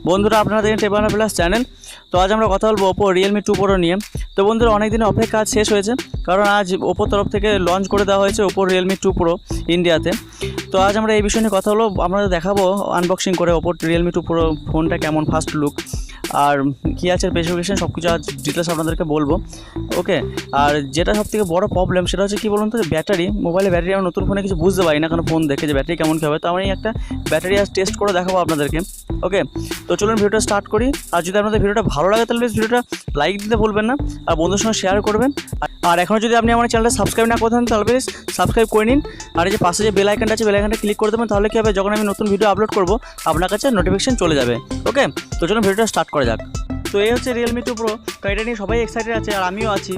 বন্ধুরা আপনারা দেখেন TechBanglaPlus চ্যানেল। তো আজ আমরা কথা বলবো ওপো Realme 2 Pro নিয়ে। তো বন্ধুরা অনেক দিন অপেক্ষা কাজ শেষ হয়েছে, কারণ আজ ওপোর তরফ থেকে লঞ্চ করে দেওয়া হয়েছে ওপো Realme 2 Pro ইন্ডিয়াতে। তো আজ আমরা এই বিষয় নিয়ে কথা হলো, আপনাদের দেখাবো আনবক্সিং করে ওপো Realme 2 Pro ফোনটা কেমন, ফার্স্ট লুক আর কী আছে স্পেসিফিকেশন সব কিছু আজ ডিটেলস আপনাদেরকে বলবো। ওকে, আর যেটা সবথেকে বড় প্রবলেম সেটা হচ্ছে কী বলুন তো, ব্যাটারি, মোবাইলে ব্যাটারি আমরা নতুন ফোনে কিছু বুঝতে পারি না, কারণ ফোন দেখে যে ব্যাটারি কেমন কী হবে। তো আমি একটা ব্যাটারি আজ টেস্ট করে দেখাবো আপনাদেরকে। ওকে, তো চলুন ভিডিওটা স্টার্ট করি। আর যদি আপনাদের ভিডিওটা ভালো লাগে তাহলে প্লিজ ভিডিওটা লাইক দিতে ভুলবেন না, আর বন্ধুদের সঙ্গে শেয়ার করবেন। আর এখনও যদি আপনি আমার চ্যানেলটা সাবস্ক্রাইব না করে থাকেন তাহলে প্লিজ সাবস্ক্রাইব করে নিন। আর এই যে পাশে যে বেল আইকনটা আছে, বেল আইকনটা ক্লিক করে দেবেন, তাহলে কী হবে, যখন আমি নতুন ভিডিও আপলোড করবো আপনার কাছে নোটিফিকেশন চলে যাবে। ওকে, তো চলুন ভিডিওটা স্টার্ট করা যাক। তো এই হচ্ছে Realme 2 Pro। তো এটা নিয়ে সবাই এক্সাইটেড আছে, আর আমিও আছি।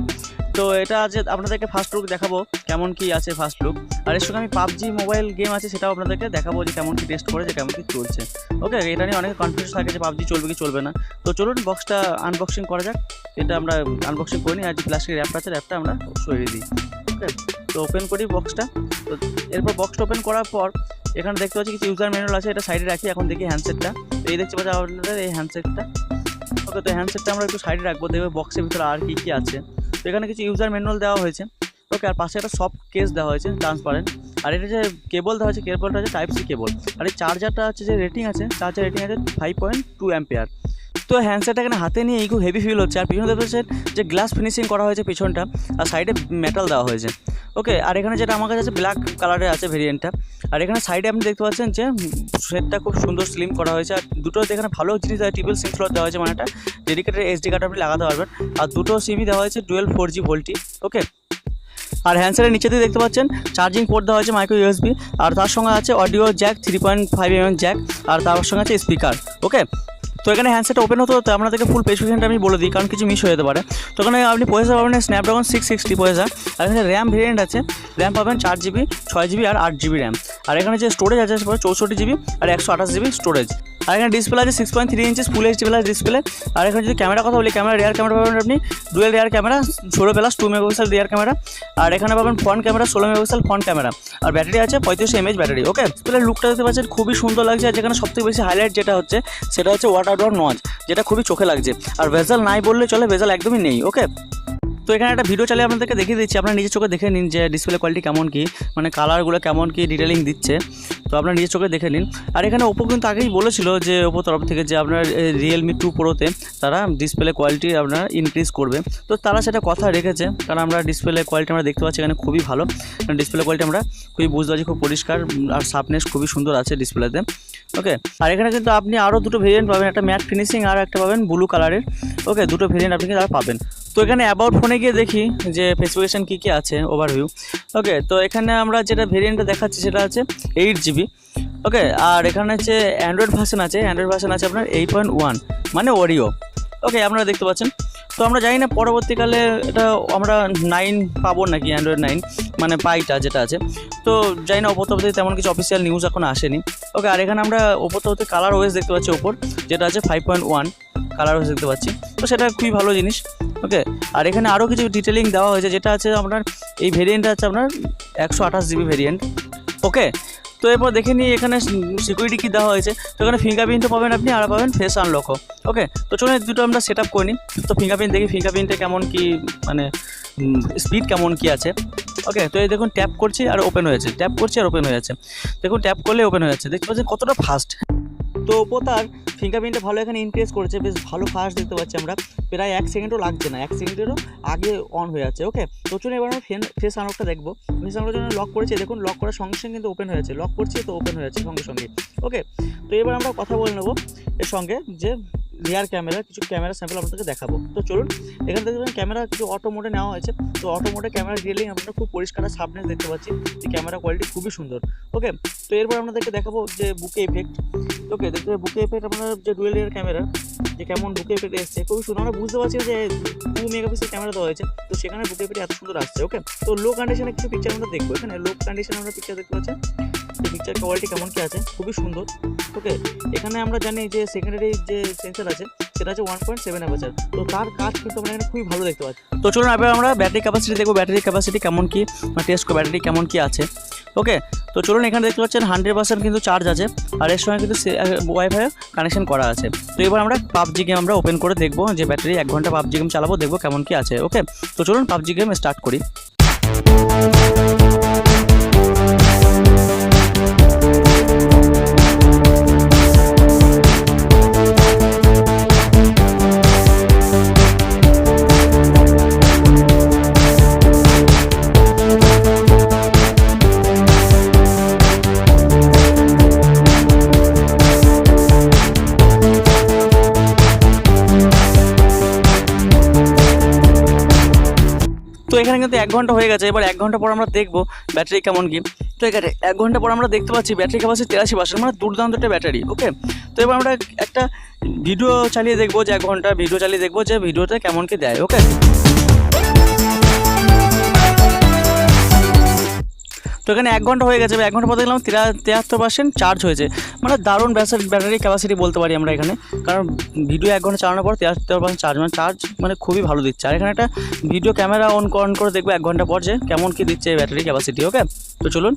তো এটা আজ আপনাদেরকে ফার্স্ট লুক দেখাবো কেমন কি আছে ফার্স্ট লুক, আর এর সঙ্গে আমি PUBG মোবাইল গেম আছে সেটাও আপনাদেরকে দেখাবো যে কেমন কি টেস্ট করে, যে কেমন কি চলছে। ওকে, এটা নিয়ে অনেক কনফিউজ থাকে যে PUBG চলবে কি চলবে না। তো চলুন বক্সটা আনবক্সিং করা যাক। এটা আমরা আনবক্সিং করে নিই, আর যে প্লাস্টিকের র্যাপটা আছে র্যাপটা আমরা সরিয়ে দিই। ওকে, তো ওপেন করি বক্সটা। তো এরপর বক্সটা ওপেন করার পর এখানে দেখতে পাচ্ছি কিছু ইউজার ম্যানুয়াল আছে, এটা সাইডে রাখি। এখন দেখি হ্যান্ডসেটটা। তো এই দেখতে পাচ্ছি আপনাদের এই হ্যান্ডসেটটা। ওকে, তো হ্যান্ডসেটটা আমরা একটু সাইডে রাখবো, দেখবে বক্সের ভিতরে আর কী কী আছে। তো এখানে কিছু ইউজার ম্যানুয়াল দেওয়া হয়েছে। ওকে, আর পাশে একটা সফট কেস দেওয়া হয়েছে ট্রান্সপারেন্ট। আর এটা যে কেবল দেওয়া হয়েছে, কেবলটা হচ্ছে টাইপ সি কেবল। আর এই চার্জারটা হচ্ছে যে রেটিং আছে, চার্জার রেটিং আছে 5.2 অ্যাম্পিয়ার। তো হ্যান্ডসেটটা এখানে হাতে নিয়ে খুব হেভি ফিল হচ্ছে। আর পিছনে দেখতে পাচ্ছেন যে গ্লাস ফিনিশিং করা হয়েছে পিছনটা, আর সাইডে মেটাল দেওয়া হয়েছে। ওকে, আর এখানে যেটা আমার কাছে আছে ব্ল্যাক কালারের আছে ভেরিয়েন্টটা। আর এখানে সাইডে আপনি দেখতে পাচ্ছেন যে সেটটা খুব সুন্দর স্লিম করা হয়েছে। আর দুটো এখানে ভালো জিনিস আছে, টিপল সিম স্লট দেওয়া হয়েছে, মানে একটা ডেডিকেটেড SD কার্ড আপনি লাগাতে পারবেন। আর দুটো সিমই দেওয়া হয়েছে ডুয়েল 4G ভোল্টি। ওকে, আর হ্যান্ডসেটের নিচেতে দেখতে পাচ্ছেন চার্জিং পোর্ট দেওয়া হয়েছে মাইক্রো USB, আর তার সঙ্গে আছে অডিও জ্যাক 3.5mm জ্যাক, আর তার সঙ্গে আছে স্পিকার। ওকে, তো এখানে হ্যান্ডসেট ওপেন হতে হতে আপনাদেরকে ফুল স্পেসিফিকেশনটা আমি বলে দিই, কারণ কিছু মিস হয়ে যেতে পারে। তো এখানে আপনি প্রসেসর পাবেন Snapdragon 660 প্রসেসর। আর এখানে র্যাম ভেরিয়েন্ট আছে, র্যাম পাবেন 4GB, 6GB আর 8GB র্যাম। আর এখানে যে স্টোরেজ আছে 64GB আর 128GB স্টোরেজ। আর এখানে ডিসপ্লে আছে 6.3 ইঞ্চি ফুল HD প্লাস ডিসপ্লে। আর এখানে যদি ক্যামেরা কথা বলি, ক্যামেরা রিয়ার ক্যামেরা পাবেন আপনি dual rear camera 16+2 megapixel rear camera. আর এখানে পাবেন front camera 16 megapixel front camera. আর ব্যাটারি আছে 35 mAh ব্যাটারি। ওকে, ডিসপ্লের লুকটা দেখতে পাচ্ছেন খুবই সুন্দর লাগছে। আর যেখানে সবথেকে বেশি হাইলাইট যেটা হচ্ছে সেটা হচ্ছে ওয়াটার ড্রপ নচ, যেটা খুবই চোখে লাগছে। আর ভেজাল নাই বললে চলে, ভেজাল একদমই নেই। ওকে, তো এখানে একটা ভিডিও চালিয়ে আপনাদেরকে দেখিয়ে দিচ্ছি, আপনারা নিজের চোখে দেখে নিন যে ডিসপ্লে কোয়ালিটি কেমন কী, মানে কালারগুলো কেমন কী ডিটেলিং দিচ্ছে। তো আপনারা নিজের চোখে দেখে নিন। আর এখানে ওপো কিন্তু আগেই বলেছিল যে ওপো তরফ থেকে যে আপনার Realme 2 Proতে তারা ডিসপ্লে কোয়ালিটি আপনারা ইনক্রিজ করবে। তো তারা সেটা কথা রেখেছে, কারণ আমরা ডিসপ্লে কোয়ালিটি আমরা দেখতে পাচ্ছি এখানে খুবই ভালো। ডিসপ্লে কোয়ালিটি আমরা খুবই বুঝতে পারছি, খুব পরিষ্কার আর শার্পনেস খুবই সুন্দর আছে ডিসপ্লেতে। ওকে, আর এখানে কিন্তু আপনি আরও দুটো ভেরিয়েন্ট পাবেন, একটা ম্যাট ফিনিশিং আর একটা পাবেন ব্লু কালারের। ওকে, দুটো ভেরিয়েন্ট আপনি কিন্তু পাবেন। তো এখানে অ্যাবাউট ফোনে গিয়ে দেখি যে স্পেসিফিকেশন কী কী আছে, ওভারভিউ। ওকে, তো এখানে আমরা যেটা ভেরিয়েন্টটা দেখাচ্ছি সেটা আছে 8GB। ওকে, আর এখানে হচ্ছে অ্যান্ড্রয়েড ভার্সন আছে, অ্যান্ড্রয়েড ভার্সন আছে আপনার 8.1 মানে ওরিও। ওকে, আপনারা দেখতে পাচ্ছেন। তো আমরা জানি না পরবর্তীকালে এটা আমরা 9 পাবো নাকি, অ্যান্ড্রয়েড 9 মানে পাইটা যেটা আছে। তো জানি না, ওপো তরফ তেমন কিছু অফিসিয়াল নিউজ এখন আসেনি। ওকে, আর এখানে আমরা ওপো তরফ কালার ওএস দেখতে পাচ্ছি ওপোর, যেটা আছে 5.1 কালার ওএস দেখতে পাচ্ছি। তো সেটা খুবই ভালো জিনিস। ওকে, আর এখানে আরও কিছু ডিটেলিং দেওয়া হয়েছে, যেটা আছে আপনার এই ভেরিয়েন্টটা আছে আপনার 128GB ভেরিয়েন্ট। ওকে, তো এরপর দেখে নিই এখানে সিকিউরিটি কী দেওয়া হয়েছে। তো এখানে ফিঙ্গারপ্রিন্টও পাবেন আপনি, আর পাবেন ফেস আনলকও। ওকে, তো চলুন দুটো আমরা সেট আপ করে নিই। তো ফিঙ্গারপ্রিন্ট দেখি, ফিঙ্গারপ্রিন্টে কেমন কি মানে স্পিড কেমন কি আছে। ওকে, তো এই দেখুন ট্যাপ করছি আর ওপেন হয়েছে, ট্যাপ করছি আর ওপেন হয়ে যাচ্ছে। দেখুন ট্যাপ করলে ওপেন হয়ে যাচ্ছে, দেখতে পাচ্ছেন কতটা ফাস্ট। তো ওপো তার ফিঙ্গারপ্রিন্টটা ভালো এখানে ইনক্রিজ করেছে, বেশ ভালো ফাস্ট দেখতে পাচ্ছি আমরা, প্রায় 1 সেকেন্ডও লাগছে না, 1 সেকেন্ডেরও আগে অন হয়ে যাচ্ছে। ওকে, তো চলুন এবার আমরা ফেস আনলকটা দেখবো। ফেস আনলকের জন্য লক করেছি, দেখুন লক করার সঙ্গে সঙ্গে কিন্তু ওপেন হয়েছে, লক করছি তো ওপেন হয়ে যাচ্ছে সঙ্গে সঙ্গে। ওকে, তো এবার আমরা কথা বলে নেবো এর সঙ্গে যে রিয়ার ক্যামেরা, কিছু ক্যামেরা স্যাম্পল আপনাদেরকে দেখাবো। তো চলুন, এখানে দেখবেন ক্যামেরা কিছু অটো মোডে নেওয়া হয়েছে। তো অটো মোডে ক্যামেরা ডিটেলিং আপনারা খুব পরিষ্কার আর শার্পনেস দেখতে পাচ্ছি, যে ক্যামেরা কোয়ালিটি খুবই সুন্দর। ওকে, তো এরপর আপনাদেরকে দেখাবো যে বুকে ইফেক্ট। ওকে, দেখতে বুকে ইফেক্ট আপনার যে ডুয়েল রিয়ার ক্যামেরা, যে কেমন বুকে ইফেক্ট এসছে খুবই সুন্দর। আমরা বুঝতে পারছি যে 2 মেগাপিক্সেল ক্যামেরা দেওয়া হয়েছে, তো সেখানে বুকে ইফেক্ট এত সুন্দর আসছে। ওকে, তো লো কন্ডিশনে কিছু পিকচার আমরা দেখবো। এখানে লো কন্ডিশনে আমরা পিকচার দেখতে পাচ্ছি, যে পিকচার কোয়ালিটি কেমন কি আছে, খুবই সুন্দর। ওকে, এখানে আমরা জানি যে সেকেন্ডারি যে সেন্সার আছে সেটা আছে 1.7 অ্যাপারচার। তো তার কাজ কিন্তু আমরা এখানে খুবই ভালো দেখতে পাচ্ছি। তো চলুন এবার আমরা ব্যাটারি ক্যাপাসিটি দেখবো, ব্যাটারি ক্যাপাসিটি কেমন কি টেস্ট ব্যাটারি কেমন কি আছে। ওকে, তো চলুন এখানে দেখতে পাচ্ছেন 100% কিন্তু চার্জ আছে, আর এর সঙ্গে কিন্তু ওয়াইফাই কানেকশন করা আছে। তো এবার আমরা পাবজি গেম আমরা ওপেন করে দেখবো, যে ব্যাটারি 1 ঘন্টা পাবজি গেম চালাবো, দেখবো কেমন কি আছে। ওকে, তো চলুন পাবজি গেম স্টার্ট করি। তো এখানে কিন্তু 1 ঘন্টা হয়ে গেছে, এবার 1 ঘন্টা পর আমরা দেখবো ব্যাটারি কেমন কি। তো এখানে 1 ঘন্টা পর আমরা দেখতে পাচ্ছি ব্যাটারি ক্যাপাসিটি 83%, মানে দুর্দান্ত একটা ব্যাটারি। ওকে, তো এবার আমরা একটা ভিডিও চালিয়ে দেখবো, যে 1 ঘন্টা ভিডিও চালিয়ে দেখবো যে ভিডিওতে কেমন কি দেয়। ওকে, তো এখানে 1 ঘন্টা হয়ে গেছে, 1 ঘন্টা পর দেখলাম 73% চার্জ হয়েছে, মানে দারুণ ব্যাটারি ক্যাপাসিটি বলতে পারি আমরা এখানে, কারণ ভিডিও 1 ঘন্টা চালানোর পর 73% চার্জ মানে খুবই ভালো দিচ্ছে। আর এখানে একটা ভিডিও ক্যামেরা অন করে দেখবো 1 ঘন্টা পর যে কেমন কি দিচ্ছে এই ব্যাটারি ক্যাপাসিটি। ওকে, তো চলুন।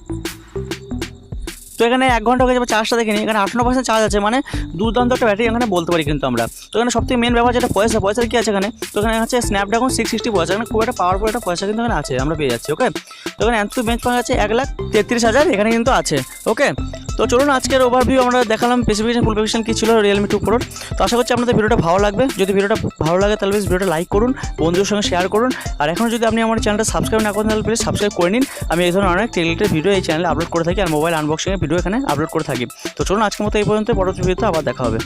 তো এখানে 1 ঘন্টা হয়ে যাবে, চার্জটা দেখে নিই, এখানে 58% চার্জ আছে, মানে দুর্দান্ত একটা ব্যাটারি এখানে বলতে পারি কিন্তু আমরা। তো এখানে সবথেকে মেন ব্যাপার যেটা পয়সা কি আছে এখানে, তো এখানে হচ্ছে Snapdragon 660 পয়সা, এখানে খুব একটা পাওয়ারফুল একটা পয়সা কিন্তু এখানে আছে, আমরা পেয়ে যাচ্ছি। ওকে, তো এখানে অ্যান্থু বেঞ্চমার্ক আছে 1,33,000 এখানে কিন্তু আছে। ওকে, তো চলুন আজকের ওভারভিউ আমরা দেখালাম স্পেসিফিকেশন ফুল স্পেসিফিকেশন কী ছিল Realme 2 Pro। তো আশা করছি আপনাদের ভিডিওটা ভালো লাগবে। যদি ভিডিওটা ভালো লাগে তাহলে প্লিজ ভিডিওটা লাইক করুন, বন্ধুদের সঙ্গে শেয়ার করুন, আর এখন যদি আপনি আমার চ্যানেলটা সাবস্ক্রাইব না করেন তাহলে প্লিজ সাবস্ক্রাইব করে নিন। আমি এই ধরনের অনেক রিলেটেড ভিডিও এই চ্যানেলে আপলোড করে থাকি, আর মোবাইল আনবক্সিংয়ের ভিডিও এখানে আপলোড করে থাকি। তো চলুন আজকের মতো এই পর্যন্ত, পরবর্তী ভিডিওতে আবার দেখা হবে।